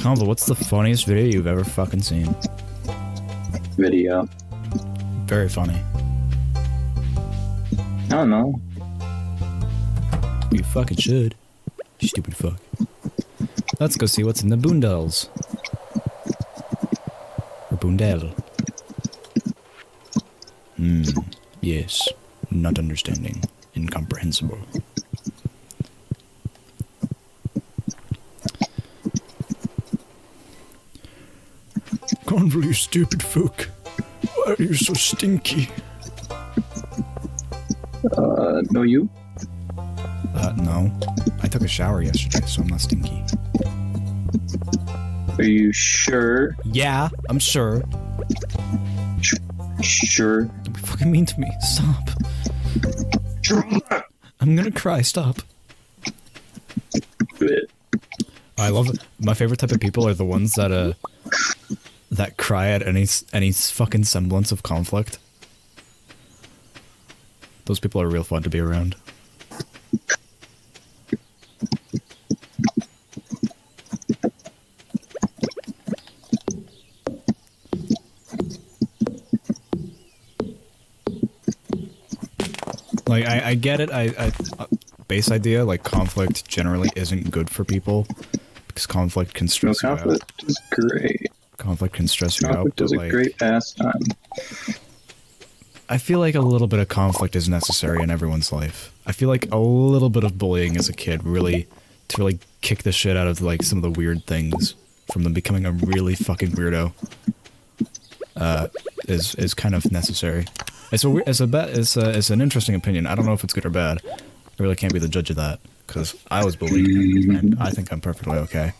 Convo, what's the funniest video you've ever fucking seen? Video. Very funny. I don't know. You fucking should. You stupid fuck. Let's go see what's in the boondales. Or boondale. Yes. Not understanding. Incomprehensible. Convo, you stupid fuck. Why are you so stinky? No you? No. I took a shower yesterday, so I'm not stinky. Are you sure? Yeah, I'm sure. Sure. Don't be fucking mean to me. Stop. I'm gonna cry. Stop. Good. I love it. My favorite type of people are the ones that that cry at any fucking semblance of conflict. Those people are real fun to be around. Like, I get it, base idea, like, conflict generally isn't good for people, because conflict can stress you out. Conflict is great. Conflict can stress you out, Conflict but, is a like, great pastime. I feel like a little bit of conflict is necessary in everyone's life. I feel like a little bit of bullying as a kid to really kick the shit out of, like, some of the weird things from them becoming a really fucking weirdo, is kind of necessary. It's an interesting opinion. I don't know if it's good or bad. I really can't be the judge of that, because I was bullied, and I think I'm perfectly okay.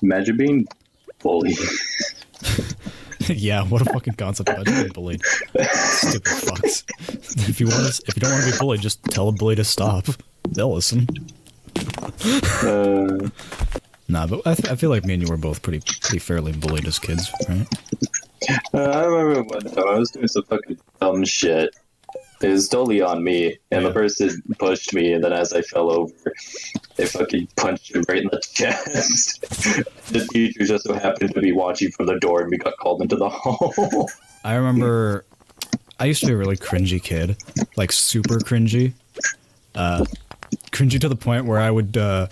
Imagine being bullied. Yeah, what a fucking concept. Imagine being bullied. Stupid fucks. If you don't want to be bullied, just tell a bully to stop. They'll listen. Nah, but I feel like me and you were both pretty fairly bullied as kids, right? I remember one time I was doing some fucking dumb shit. It was totally on me, and the person pushed me, and then as I fell over, they fucking punched him right in the chest. The teacher just so happened to be watching from the door, and we got called into the hall. I remember I used to be a really cringy kid, like super cringy. Cringy to the point where I would do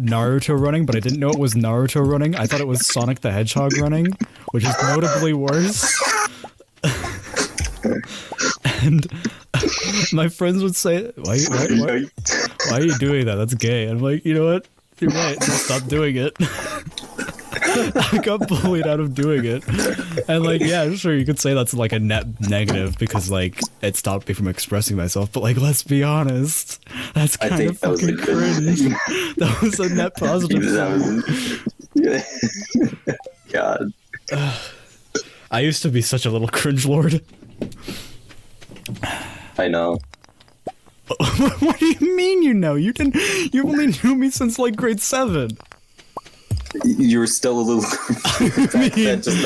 Naruto running, but I didn't know it was Naruto running. I thought it was Sonic the Hedgehog running, which is notably worse. And my friends would say, why are you doing that? That's gay. I'm like, you know what? You're right. Stop doing it. I got bullied out of doing it. And like, yeah, sure, you could say that's like a net negative because like it stopped me from expressing myself, but like, let's be honest, that's kind of fucking cringe. That was a net positive. God. I used to be such a little cringe lord. I know. What do you mean you know? You only knew me since like grade 7. You were still a little back then, just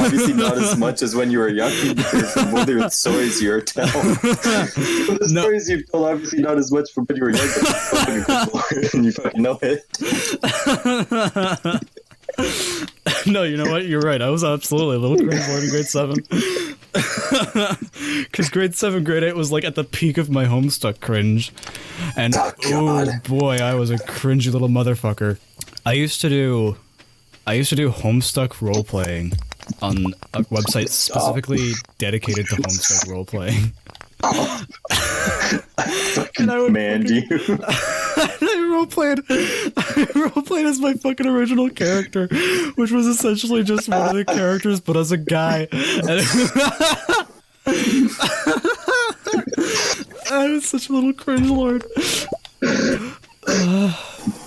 obviously not as much as when you were younger from the stories you were telling. The stories you told obviously not as much from when you were younger, and you fucking know it. No, you know what? You're right. I was absolutely a little cringe lord in grade 7. Because grade 7, grade 8 was like at the peak of my Homestuck cringe. And oh boy, I was a cringy little motherfucker. I used to do Homestuck role-playing on a website specifically dedicated to Homestuck role-playing. And I would you. I role-played as my fucking original character, which was essentially just one of the characters, but as a guy. And I was such a little cringe lord.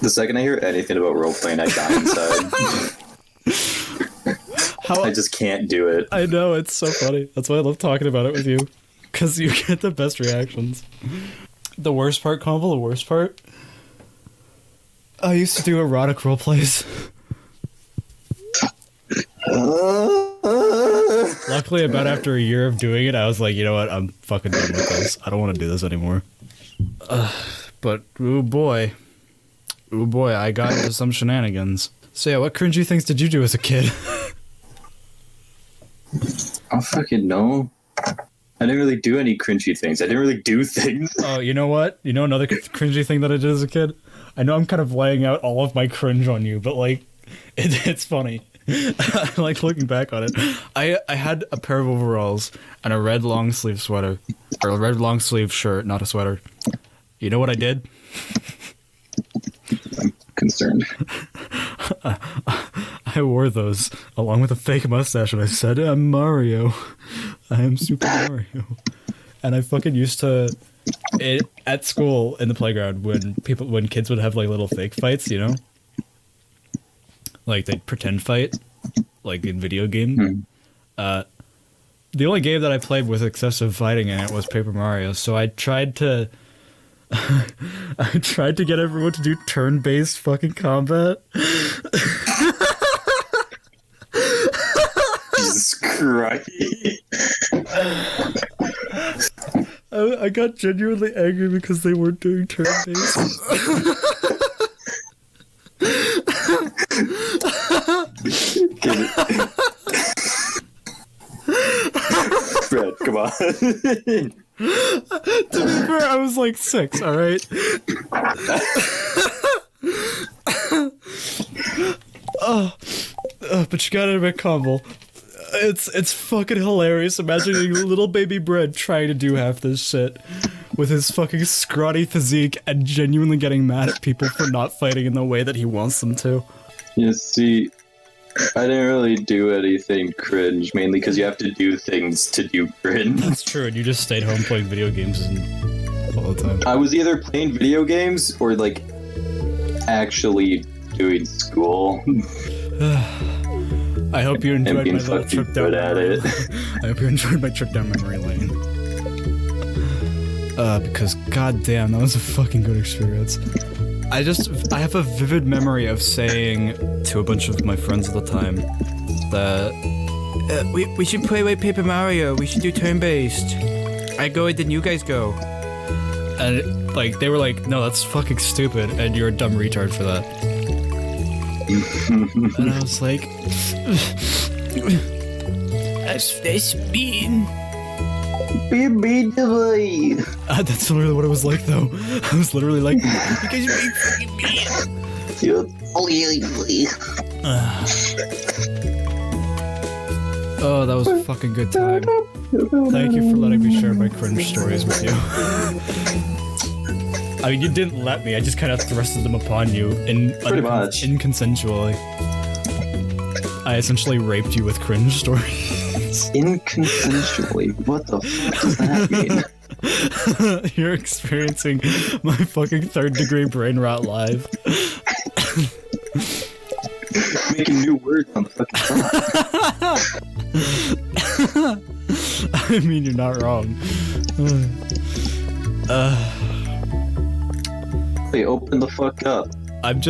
The second I hear anything about role-playing, I die inside. I just can't do it. I know, it's so funny. That's why I love talking about it with you. Because you get the best reactions. The worst part, Convo, the worst part? I used to do erotic roleplays. Luckily, about after a year of doing it, I was like, you know what, I'm fucking done with this. I don't want to do this anymore. But ooh boy, I got into some shenanigans. So yeah, what cringy things did you do as a kid? I fucking know. I didn't really do any cringy things. I didn't really do things. Oh, you know what? You know another cringy thing that I did as a kid? I know I'm kind of laying out all of my cringe on you, but like, it's funny. I like looking back on it. I had a pair of overalls and a red long sleeve sweater, or a red long sleeve shirt, not a sweater. You know what I did? I'm concerned. I wore those along with a fake mustache, and I said, "I'm Mario. I am Super Mario." And I fucking used to at school in the playground when kids would have like little fake fights, you know, like they'd pretend fight, like in video game. The only game that I played with excessive fighting in it was Paper Mario, so I tried to. I tried to get everyone to do turn-based fucking combat. Jesus Christ. I got genuinely angry because they weren't doing turn-based. Fred, come on. To be fair, I was like 6, alright? But you got it a bit combo. It's fucking hilarious imagining little baby Bread trying to do half this shit with his fucking scrawny physique and genuinely getting mad at people for not fighting in the way that he wants them to. You see, I didn't really do anything cringe, mainly because you have to do things to do cringe. That's true, and you just stayed home playing video games all the time. I was either playing video games or, like, actually doing school. I hope you enjoyed my little trip down it. I hope you enjoyed my trip down memory lane. Because goddamn, that was a fucking good experience. I have a vivid memory of saying to a bunch of my friends at the time that we should play like Paper Mario. We should do turn-based. I go and then you guys go. And like they were like, no, that's fucking stupid, and you're a dumb retard for that. And I was like, that's mean. Be mean to me. That's literally what it was like, though. I was literally like, you guys are being fucking mean. Oh, that was a fucking good time. Thank you for letting me share my cringe stories with you. I mean, you didn't let me. I just kind of thrusted them upon you inconsensually. I essentially raped you with cringe stories. Inconsensually? What the fuck does that mean? You're experiencing my fucking 3rd degree brain rot live. Making new words on the fucking spot. I mean, you're not wrong. Hey, open the fuck up. I'm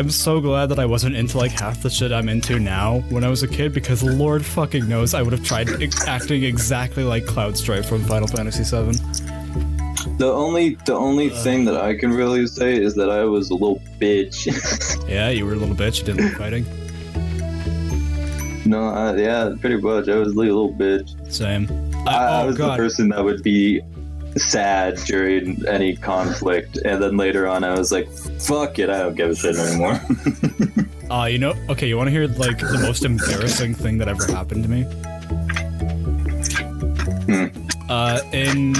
so glad that I wasn't into like half the shit I'm into now when I was a kid, because Lord fucking knows I would have tried acting exactly like Cloud Strife from Final Fantasy VII. The only thing that I can really say is that I was a little bitch. Yeah, you were a little bitch. You didn't like fighting. No, yeah, pretty much. I was a little bitch. Same. I was the person that would be sad during any conflict, and then later on I was like, fuck it, I don't give a shit anymore. You know, okay, you want to hear like the most embarrassing thing that ever happened to me? In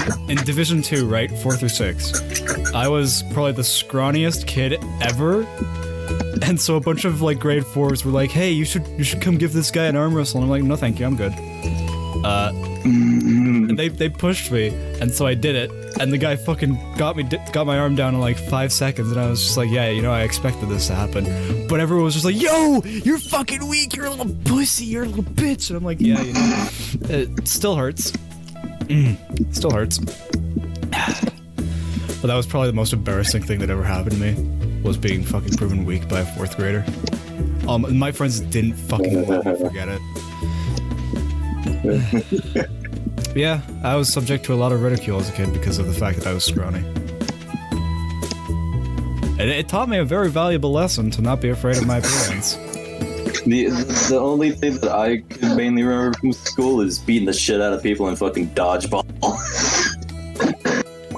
Division 2, right, 4 through 6, I was probably the scrawniest kid ever, and so a bunch of like grade 4s were like, hey, you should come give this guy an arm wrestle, and I'm like, no thank you, I'm good. And they pushed me, and so I did it, and the guy fucking got my arm down in like 5 seconds, and I was just like, yeah, you know, I expected this to happen. But everyone was just like, yo, you're fucking weak, you're a little pussy, you're a little bitch, and I'm like, yeah, you know, it still hurts. Still hurts. But that was probably the most embarrassing thing that ever happened to me, was being fucking proven weak by a 4th grader. My friends didn't fucking let me forget it. Yeah, I was subject to a lot of ridicule as a kid because of the fact that I was scrawny. And it taught me a very valuable lesson to not be afraid of my appearance. The only thing that I could mainly remember from school is beating the shit out of people in fucking dodgeball.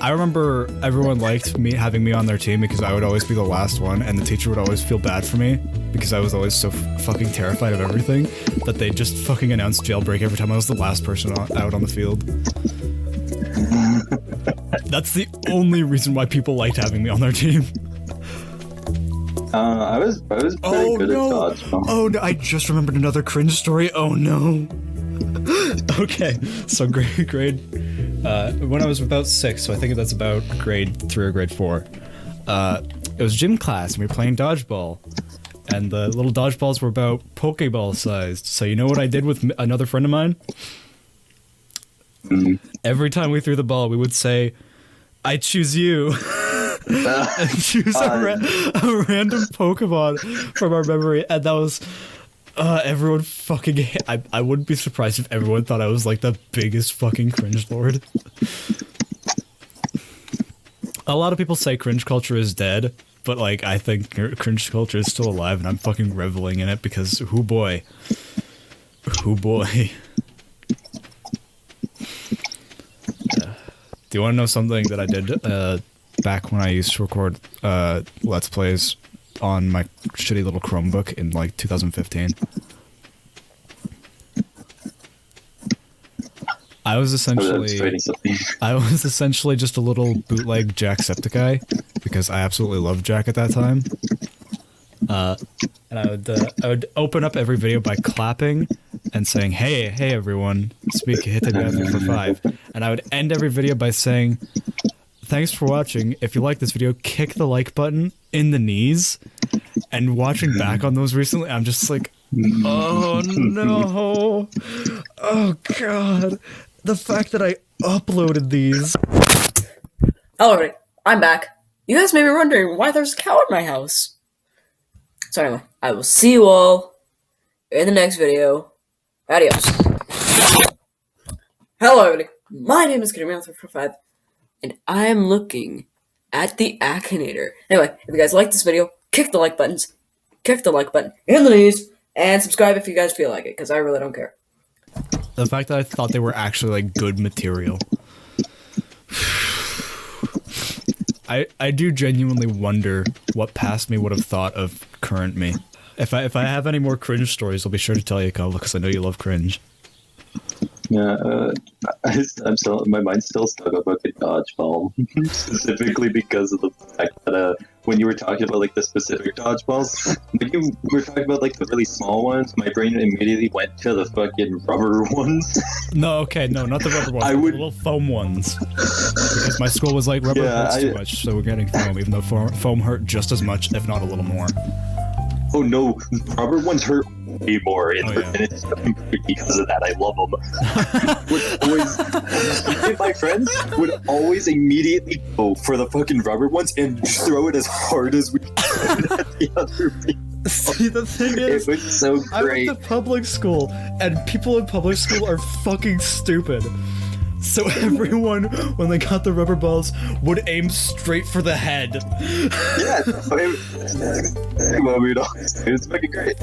I remember everyone liked me having me on their team because I would always be the last one, and the teacher would always feel bad for me because I was always so fucking terrified of everything that they just fucking announced jailbreak every time I was the last person out on the field. That's the only reason why people liked having me on their team. I was pretty good at dodgeball. Oh no! I just remembered another cringe story. Oh no! Okay, so grade. When I was about 6, so I think that's about grade 3 or grade 4. It was gym class, and we were playing dodgeball. And the little dodgeballs were about Pokeball sized. So you know what I did with another friend of mine? Every time we threw the ball, we would say, "I choose you." And choose a random Pokemon from our memory, and that was everyone fucking. I wouldn't be surprised if everyone thought I was like the biggest fucking cringe lord. A lot of people say cringe culture is dead, but like I think cringe culture is still alive, and I'm fucking reveling in it because hoo boy. Do you want to know something that I did back when I used to record Let's Plays on my shitty little Chromebook in like 2015? I was essentially just a little bootleg Jacksepticeye because I absolutely loved Jack at that time. And I would open up every video by clapping and saying, "Hey everyone, hit the graphic for 5." And I would end every video by saying, "Thanks for watching. If you like this video, kick the like button in the knees." And watching back on those recently, I'm just like, oh no. Oh god. The fact that I uploaded these. Hello everybody, I'm back. You guys may be wondering why there's a cow in my house. So anyway, I will see you all in the next video. Adios. Hello everybody, my name is Cringe, and I'm looking at the Akinator. Anyway, if you guys like this video, kick the like button in the knees, and subscribe if you guys feel like it, because I really don't care. The fact that I thought they were actually like good material. I do genuinely wonder what past me would have thought of current me. If I have any more cringe stories, I'll be sure to tell you, Kyle, because I know you love cringe. Yeah, my mind's still stuck on fucking dodgeball, specifically because of the fact that when you were talking about like the specific dodgeballs, when you were talking about like the really small ones, my brain immediately went to the fucking rubber ones. No, not the rubber ones, the little foam ones. Because my school was like, rubber hurts too much, so we're getting foam, even though foam hurt just as much, if not a little more. Oh no, rubber ones hurt way more, and it's because of that. I love them. My friends would always immediately go for the fucking rubber ones and throw it as hard as we could at the other people. See, the thing is, it was so great. I went to public school, and people in public school are fucking stupid. So everyone, when they got the rubber balls, would aim straight for the head. Yeah, it's fucking great.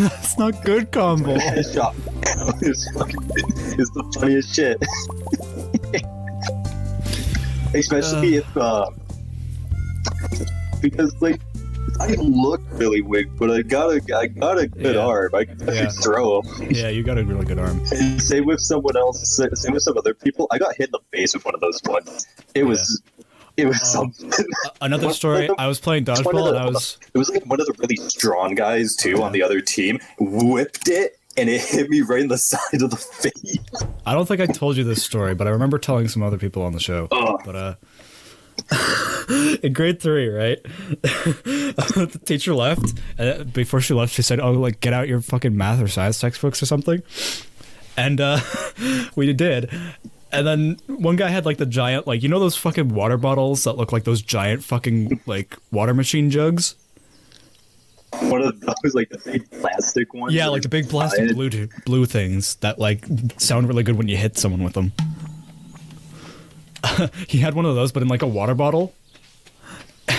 That's not good combo. Headshot. It's the funniest shit. Especially if, because like, I look really weak, but I got a good arm. I can throw them. Yeah, you got a really good arm. And same with someone else. Same with some other people. I got hit in the face with one of those ones. It was something. Another story. I was playing dodgeball, and I was. It was like one of the really strong guys too on the other team whipped it, and it hit me right in the side of the face. I don't think I told you this story, but I remember telling some other people on the show. But in grade 3, right? The teacher left, and before she left, she said, "Oh, like get out your fucking math or science textbooks or something." And we did. And then one guy had like the giant, like, you know those fucking water bottles that look like those giant fucking like water machine jugs? One of those, like the big plastic ones. Yeah, like the big plastic blue things that like sound really good when you hit someone with them. He had one of those, but in like a water bottle.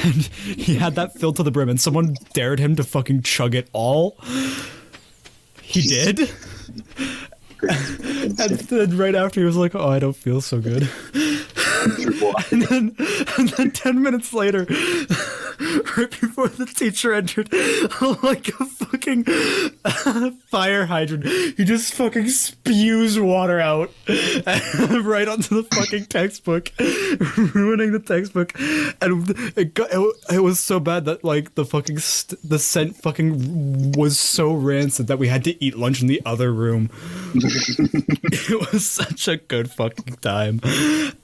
and he had that filled to the brim, and someone dared him to fucking chug it all. He did. And then right after he was like, "Oh, I don't feel so good." And then 10 minutes later, right before the teacher entered, like a fucking fire hydrant, he just fucking spews water out right onto the fucking textbook, ruining the textbook. And it was so bad that like the fucking the scent fucking was so rancid that we had to eat lunch in the other room. It was such a good fucking time.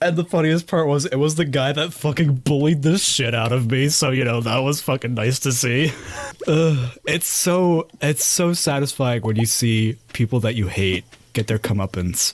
And the funniest part was it was the guy that fucking bullied the shit out of me, so you know that was fucking nice to see. It's so satisfying when you see people that you hate get their comeuppance.